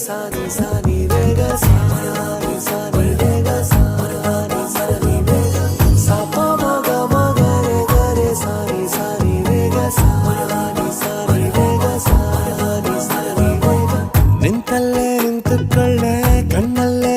ಸಾನಿ ಸಾನಿ ರೇಗ ಸಾನಿ ಸಾನಿ ರೇಗ ಸಾನಿ ಸಾನಿ ರೇಗ ಸಾಪ ಮಗ ಮಗ ರೇ ಗರೆ ಸಾನಿ ಸಾನಿ ರೇಗ ಸಾನಿ ಸಾನಿ ರೇಗ ಸಾನಿ ಸಾನಿ ರೇಗ ನಿಂತಲ್ಲೇ ನಿಂತುಕೊಳ್ಳೆ ಕಣ್ಣಲ್ಲೇ